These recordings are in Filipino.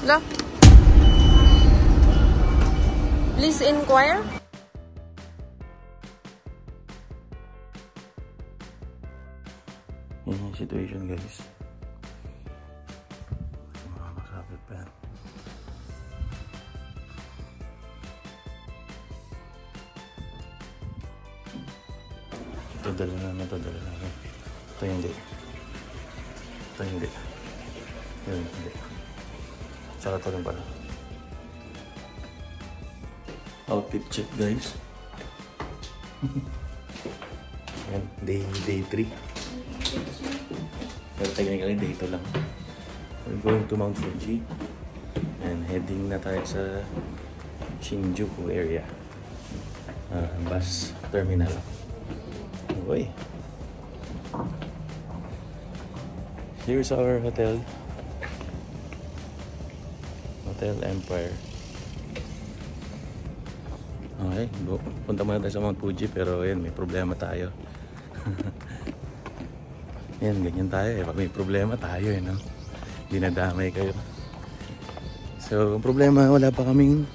La. Please inquire. Yan yung situation, guys. Makakasapit pa yan. Ito dala namin, ito dala namin. Ito hindi. Ito hindi. Yun, hindi. Tsaka ito rin pala. Outfit check, guys. Yan, day 3. Pero technically day 2 lang. We're going to Mount Fuji. And heading na tayo sa Shinjuku area. Bus terminal. Uy. Here's our hotel. Hotel Empire. Okay, punta muna tayo sa Mount Fuji pero ayan, may problema tayo. Yan, ganyan tayo eh. Pag may problema tayo eh, no? Dinadamay kayo. So, ang problema, wala pa kaming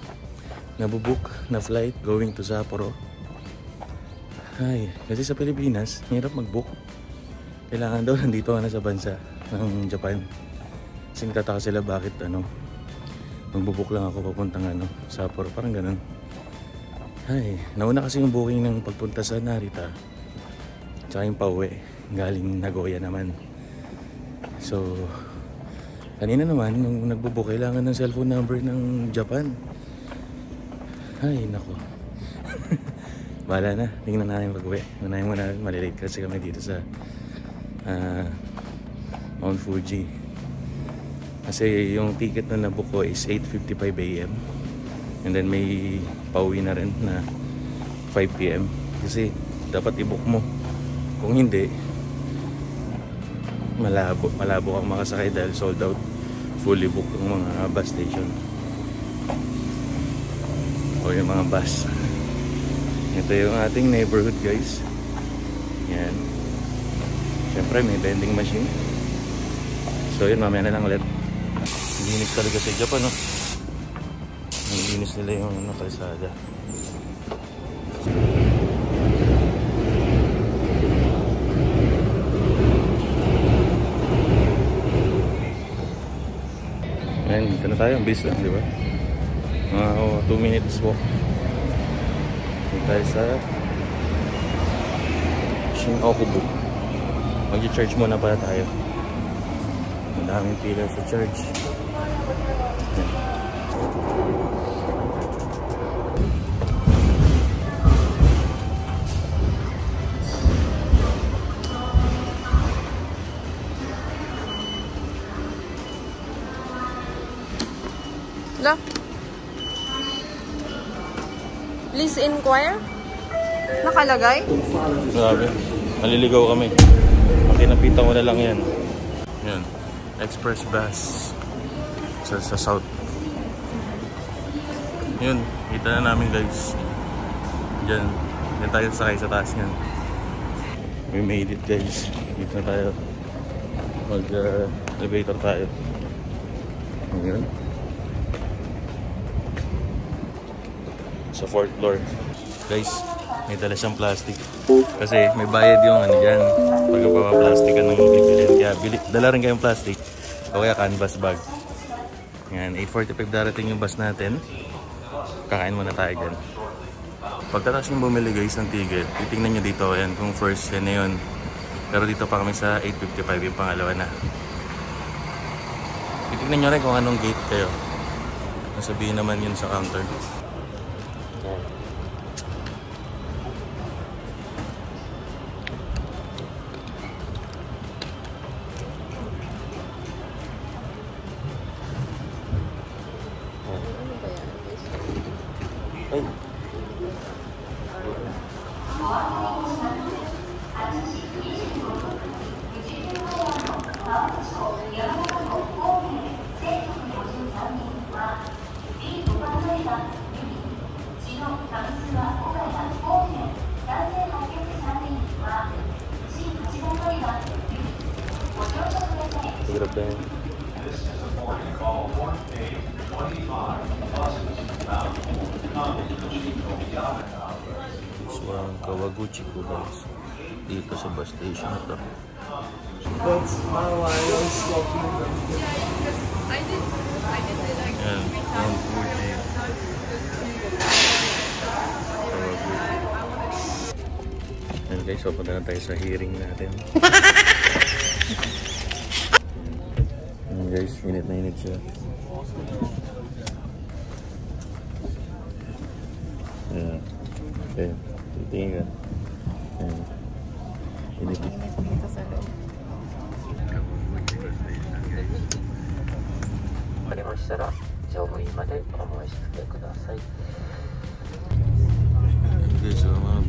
nabubook na flight going to Sapporo. Ay, kasi sa Pilipinas, hirap mag-book. Kailangan daw nandito ka na sa bansa ng Japan. Kasi nagtataka sila bakit magbubook lang ako papuntang Sapporo. Parang ganun. Ay, nauna kasi yung booking ng pagpunta sa Narita. Tsaka yung pauwi. Galing Nagoya naman. So, kanina naman, nung nagbubook, kailangan ng cellphone number ng Japan. Ay, nako. Bahala na. Tingnan natin pag-uwi. Unahin mo na, malilate kasi kami dito sa Mount Fuji. Kasi yung ticket na nabook ko is 8:55 AM. And then may pauwi na rin na 5 PM. Kasi dapat i-book mo. Kung hindi, malabo kang makasakay dahil sold out. Fully booked yung mga bus station o yung mga bus. Ito yung ating neighborhood, guys. Yan. Siyempre may vending machine. So yun, mamaya na lang ulit. Linis talaga sa Japan, no? Linis nila yung kalsada. Ayan, dito na tayo. Ang bilis lang, di ba? 2 minutes walk. Dito tayo sa Shin-Okubu. Mag-charge muna pala tayo. Madaming pila sa charge. Ayan. La. Please inquire. Nakalagay? Grabe. Maliligaw kami. Makinapitan ko na lang yan. Yan. Express bus. Sa south. Yun. Kita na namin, guys. Diyan. Diyan tayo sakay sa taas yan. We made it, guys. Dito na tayo. Mag-elevator tayo. Yun. Sa 4th floor. Guys, may dala siyang plastic. Kasi may bayad yung dyan. Pag plastic ka nang bibilin. Kaya dala rin kayong plastic. O kaya canvas bag. Yan, 8:45 darating yung bus natin. Kakain muna tayo dyan. Pagkatapos yung bumili, guys, ng ticket, titingnan nyo dito. Yan, kung first, yan na yun. Pero dito pa kami sa 8:55 yung pangalawa na. Titingnan nyo rin kung anong gate kayo. Nasabihin naman yun sa counter. Ay. Hirap na yun. Kawaguchi ko guys. Dito sa bus station na to. That's my wireless walking. I did like Yan, Kawaguchi. Yan guys, so punta na tayo sa hearing natin. Yan guys, init na init siya. Yan. Okay, titingin ka. Yan. Init. dito sa loob. ありましたら乗務員までお申し付けください。 Okay, so mga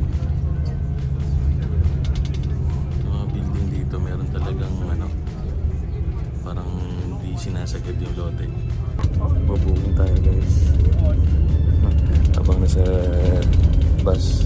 building dito meron talagang ano, parang hindi sinasagad yung lote. Babukong tayo guys. Habang nasa bus.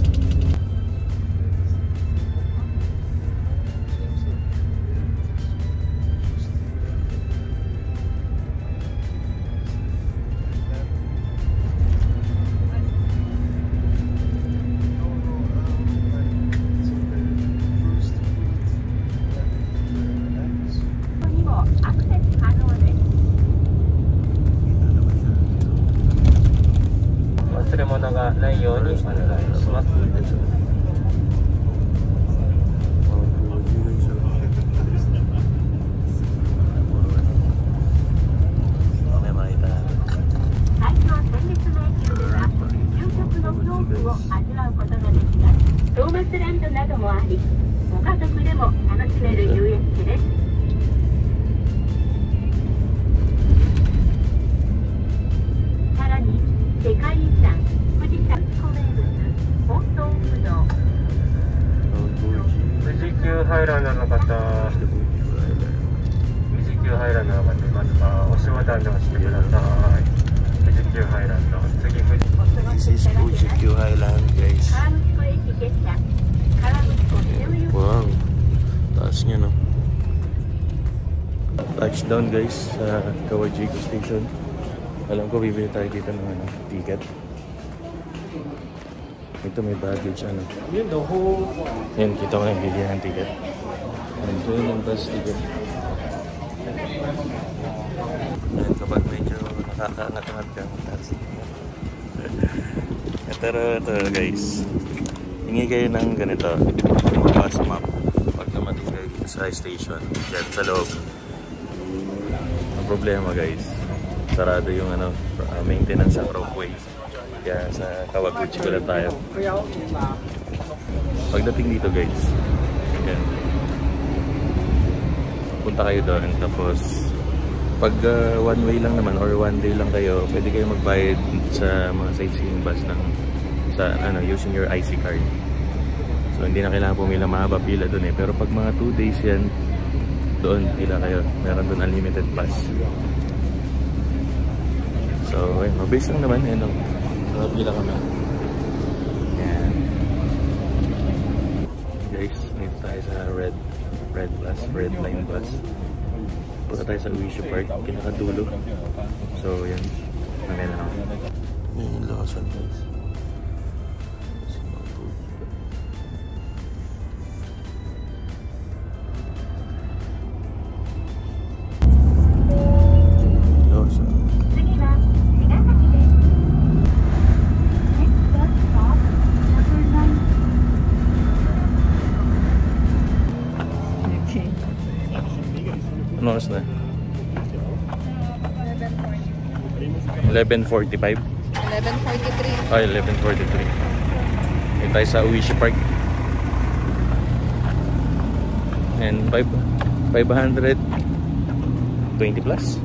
This is Fuji-Q Highland guys. Wow, taas niya no. Touchdown guys sa Kawaguchi Station. Alam ko bibili tayo dito ng ano, ticket. Ito may baggage ano. Yan, kita ko yung bigyan ng ticket. Ito yung bus ticket. Yan, kapag medyo nakakaangat-angat ka, taas. Pero ito guys, hingi kayo ng ganito, bus map pag dumating kayo sa station dyan sa loob. Ang problema guys, sarado yung ano, maintenance sa ropeway, kaya sa Kawaguchi ko lang tayo. Pagdating dito guys, yan, punta kayo doon, tapos pag one way lang naman or one day lang kayo, pwede kayo magbayad sa mga sightseeing bus ng sa ano, using your IC card. So hindi na kailangan pumila, mahaba pila doon eh. Pero pag mga 2 days yan, doon pila kayo. Meron doon unlimited pass. So ayun, mabilis lang naman, ayun, pila kami. Yan. Guys, dito tayo sa red line bus. Punta tayo sa Uisha Park, kinakadulo. So yan, mamaya na ako. Yan yung Lawson guys. Ano oras na? 11:45. 11:43. Ay, 11:43. Dito tayo sa Uisha Park. And 520 plus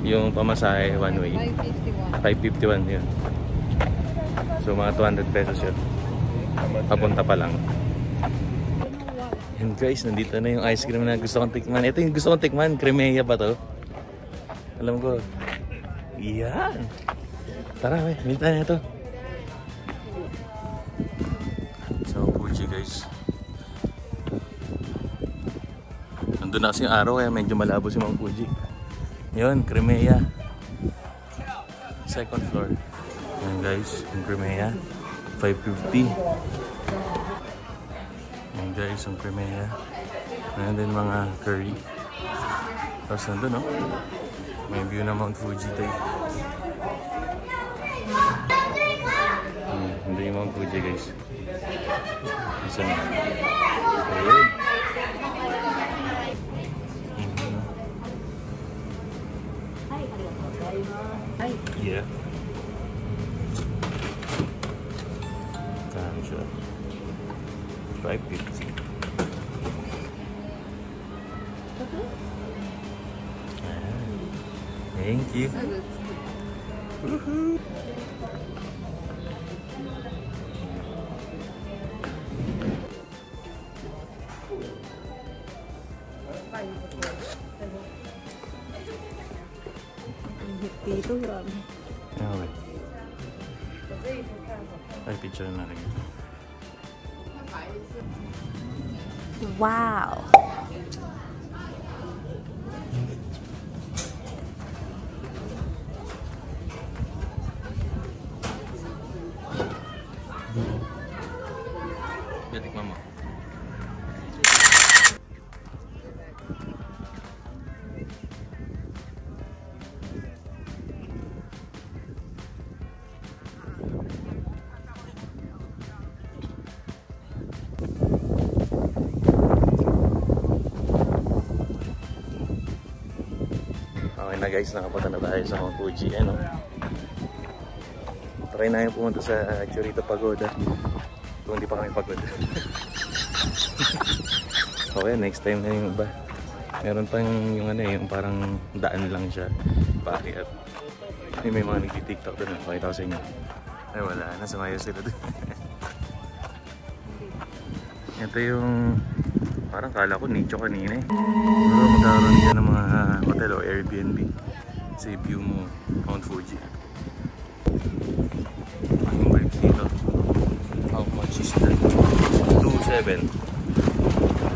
yung pamasahe one way. 551 yun. So mga 200 pesos yun. Papunta pa lang. And guys, nandito na yung ice cream na gusto kong tikman. Ito yung gusto kong tikman. Cremea pa to. Alam ko. Yan. Tara, may tayo na ito. So, Fuji guys. Nandun na kasi yung araw kaya medyo malabo si Mang Fuji. Yun, Cremea. Second floor. Yan guys, yung Cremea. 550. Ayan guys, yung Crimea. Ayan din mga curry. Tapos nandun, no? May view na Mount Fuji tayo. Hindi yung Mount Fuji guys. Isa na. Ayun. Yeah. Saan siya? 550. Thank you. Woohoo! Dito, grabe. Okay. Ay, picture na rin. Wow! Gatik mama. Okay na guys, nakapunta na tayo sa Mount Fuji. Ano? Try na yung pumunta sa Chorito Pagoda. Kung hindi pa kami pagod. Okay, next time na yung iba. Meron pang yung ano yung parang daan lang siya. Paakyat. May mga nagtitiktok doon. Pakita ko sa inyo. Ay wala na, sumayo sila doon. Ito yung parang kala ko nicho kanina eh. Pero magkaroon dyan ng mga hotel o Airbnb. Sa view mo Mount Fuji. Yung vibes dito. How much is that? 2,700.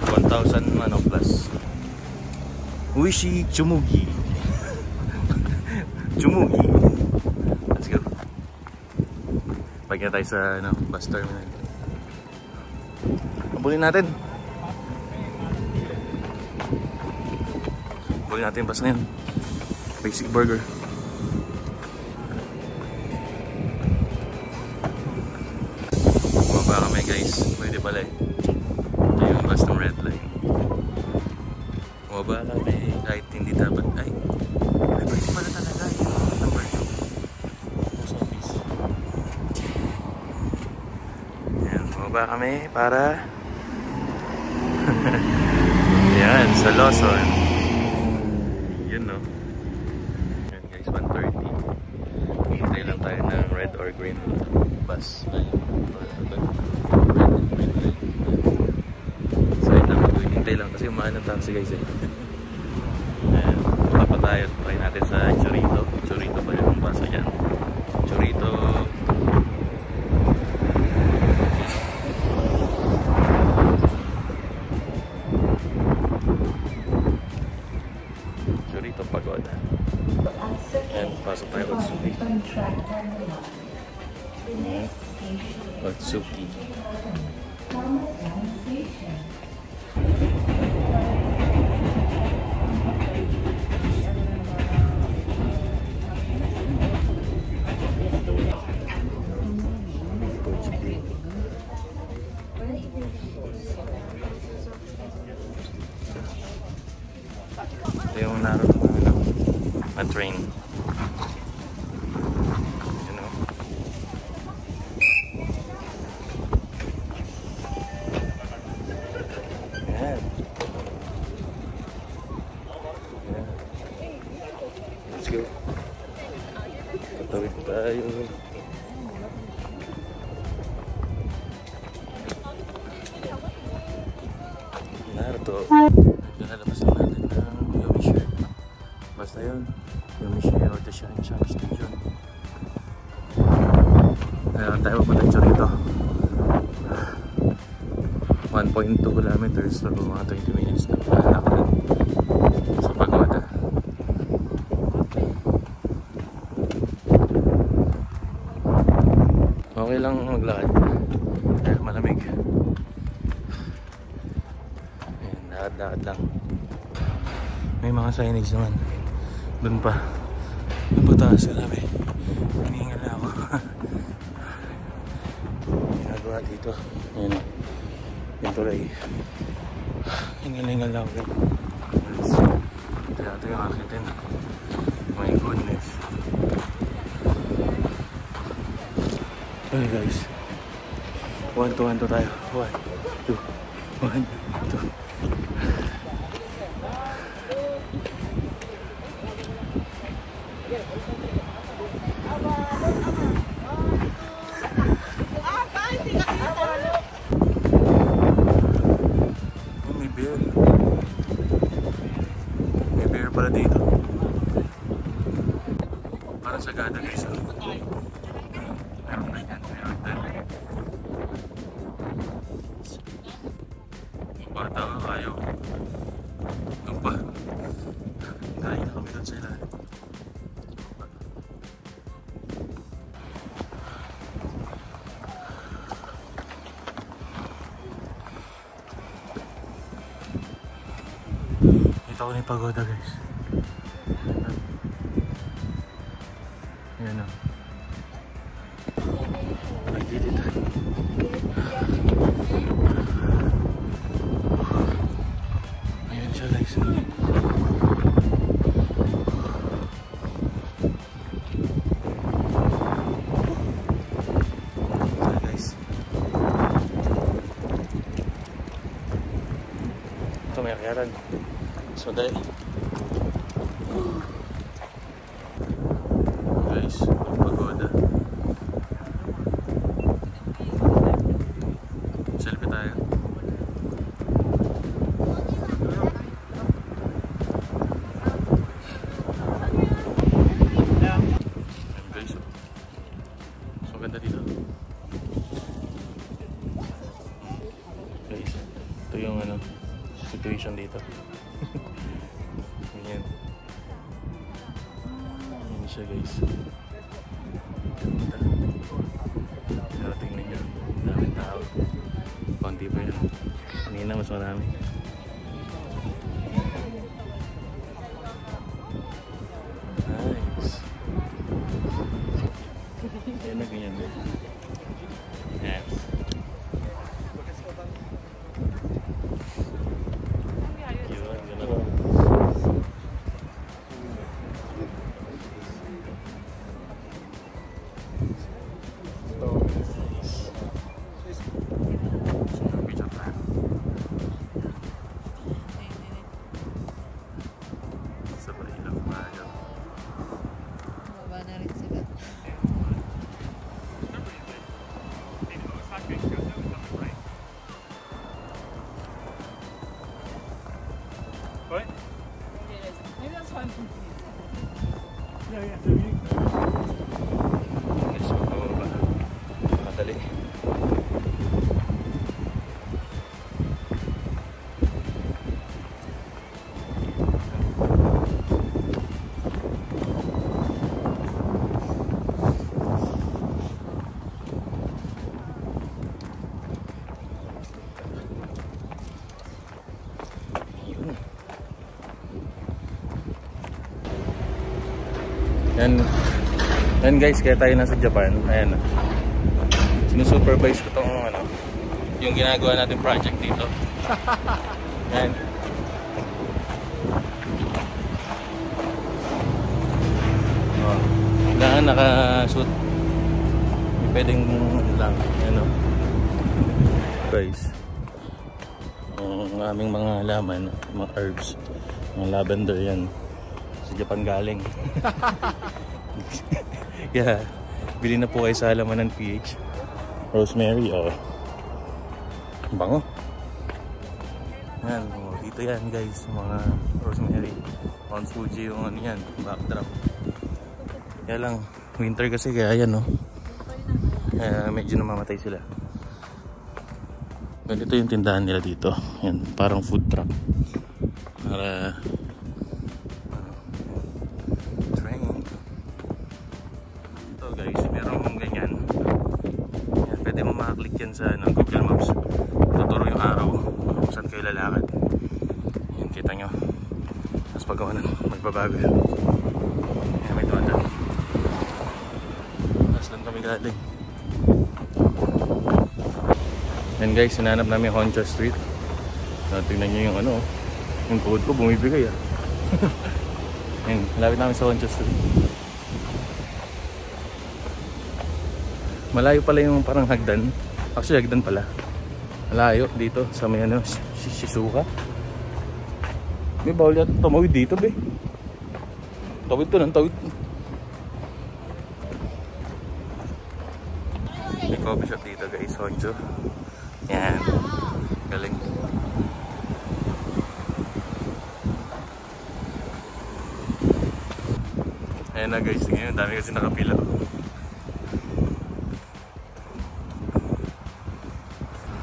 1,000 ano plus. Uishi Chumugi. Chumugi. Let's go. Pagkita tayo sa ano, bus terminal. Abulin natin. Abulin natin yung bus na yun. Basic burger. Bumaba kami guys. Pwede pala eh. Ito yung bus ng red line. Bumaba kami kahit hindi dapat. Ay pwede pala talaga. Yung number 2. Post office. Ayan, bumaba kami para yan, sa Lawson. Yun no. Yan guys, 1:30. Hintay lang tayo ng red or green bus. Red and green line. So yun lang, hintay lang kasi umahan ng taxi guys eh. Ayan, punta pa tayo. Try natin sa Chorito. Chorito pa yung bus dyan. Chorito. Chorito Pagoda. And pasok tayo Otsuki. Otsuki. Ito yung naroon na train. You know? Ayan. Ayan. Let's go. Tatawid tayo. Naruto. Lalabas na natin ng Yomishi. Basta yun. Yomishi or the Shanshan Station. Kailangan tayo mapunta Chorito. 1.2 kilometers. So mga 20 minutes na palakad sa Pagoda. Okay lang maglakad. Dahil malamig. Ayan, daad-daad lang. May mga signage naman. Doon pa. Doon pa taas, grabe. Hinihingal na ako. Ginagawa dito. Ayan. Yung tulay. Hingal-hingal lang ako. Ito yung akitin. My goodness. Okay guys. 1, 2 tayo. 1, 2. 1, 2. May beer pala dito. Para sa gada guys. Meron ganyan, meron din. Yung bata ko ayaw. Doon pa. Kain na kami doon sa ilalim. Ito ko na yung pagoda guys. Ayan o. I did it. Ayan siya guys. Ayan guys. Ito may akyaran. So dali. Guys, pagoda. Selfie tayo. Ayan guys. So ganda dito. Guys, ito yung situation dito. Ganyan. Ganyan siya guys. Ganda. Pero tingnan nyo. Daming tao. Konti pa yun. Kanina mas marami. Nice. Yan na ganyan din. Yes. What? Maybe that's why I'm confused. Yeah, so you... Guys, magbababa. Madali. Yan guys, kaya tayo nasa Japan. Ayan. Sinusupervise ko tong yung ginagawa natin project dito. Ayan. Oh, kailangan naka-suit. Pwedeng lang. Ayan o. Guys, ang aming mga halaman, mga herbs, mga lavender yan. Sa Japan galing. Yeah, bili na po kayo sa Halamanan PH. Rosemary, oh. Bango. Yan, oh, dito yan guys, mga rosemary. Mount Fuji yung yan, backdrop. Kaya lang, winter kasi kaya yan, oh. Kaya medyo namamatay sila. Ganito yung tindahan nila dito. Yan, parang food truck. Para guys, merong ganyan. Yan, pwede mo makaklik yan sa Google Maps. Tuturo yung araw kung saan kayo lalakad. Yan, kita nyo. Tapos pagkawa na, magbabago yan. Yan, may dumadaan. Tapos lang kami galing. Yan guys, sinanap namin Honcha Street. So, tingnan nyo yung yung code ko bumibigay ah. Yan, malapit namin sa Honcha Street. Malayo pala yung parang hagdan. Actually hagdan pala. Malayo dito sa may Shizuoka. May bawal yata tumawid dito be. Tawid to ng tawid. May coffee shop dito guys, Honcho. Yan. Galing. Ayan na guys, tingnan, dami kasi nakapila.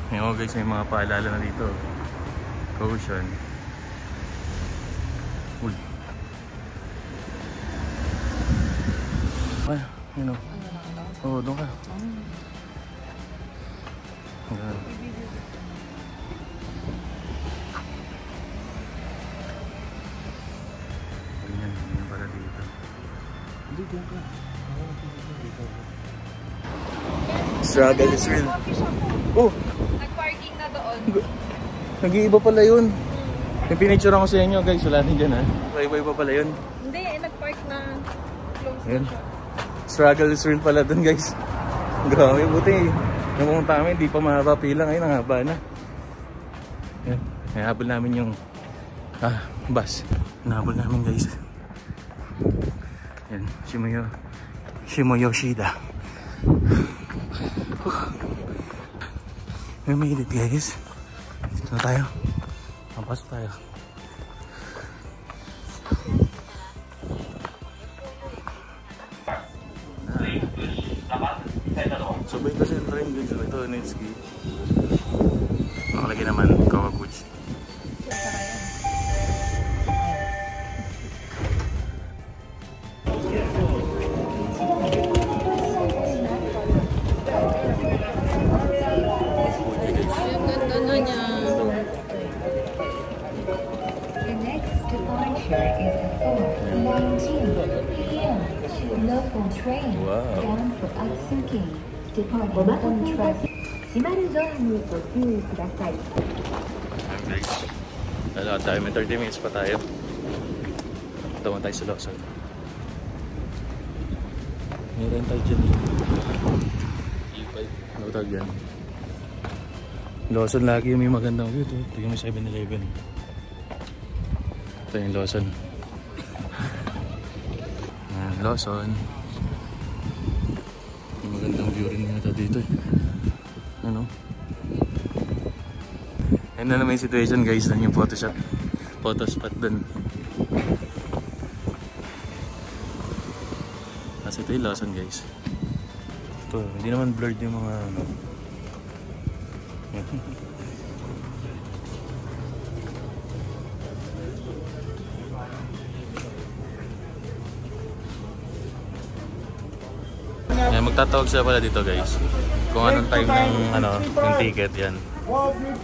Ayan guys, may mga paalala na dito. Caution. Uy. Ay, yun o. Oo, doon ka. Ayan. Ganyan pala dito. Hindi, doon ka. Struggle is real. Oh! Nag-parking na doon. Nag-iiba pala yun. Yung pinicture ko sa inyo guys, wala din dyan ha. Iba-iba pala yun. Hindi, nag-park na close Ayan. na siya. Struggle is real pala dun guys. Grabe, buti. Nung pumunta kami, di pa mahaba pila. Ngayon, ang haba na. Ayan. Nahabol namin yung bus. Nahabol namin guys. Ayan, Shimoyoshida. We made it guys. Dito na tayo. Papasok tayo. Sabay kasi yung train guys. Ito, Nitsuki. Nakalagay naman, Kawaguchi. Local train bound for Atsuki. Departing on track. 閉まるドアにご注意ください。 Okay guys. Lalakad tayo. May 30 minutes pa tayo. Tawag tayo sa Lawson. May rental dyan eh. E5. Ano tawag yan? Lawson lagi yung may magandang view. Ito yung may 7-Eleven. Ito yung Lawson. Lawson. May magandang view rin yata dito eh. Ano? Ayun na naman yung situation guys. Doon yung photo spot doon. Kasi ito yung Lawson guys. Ito, hindi naman blurred yung mga ano. Yan, magtatawag siya pala dito guys. Kung anong time ng ticket yan.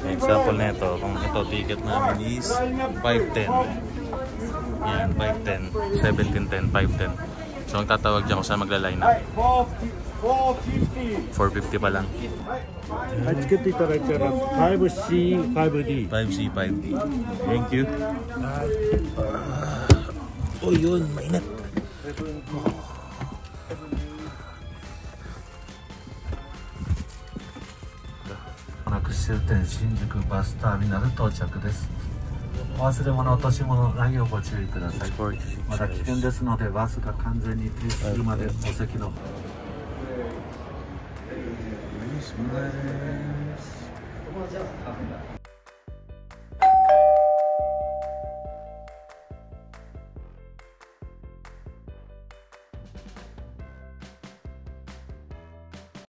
Example na ito, kung ito ticket namin is 5:10. Yan, 5:10, 17:10, 5:10. So magtatawag dyan kung saan magla-line up. 450 pa lang. はい、チケットいただいております。5C、5D。 5C, 5D. Thank you. Oh yun, mainit.終点新宿バスターミナル到着です。お忘れ物落とし物ないようご注意ください。まだ危険ですのでバスが完全に停止するまでお席の。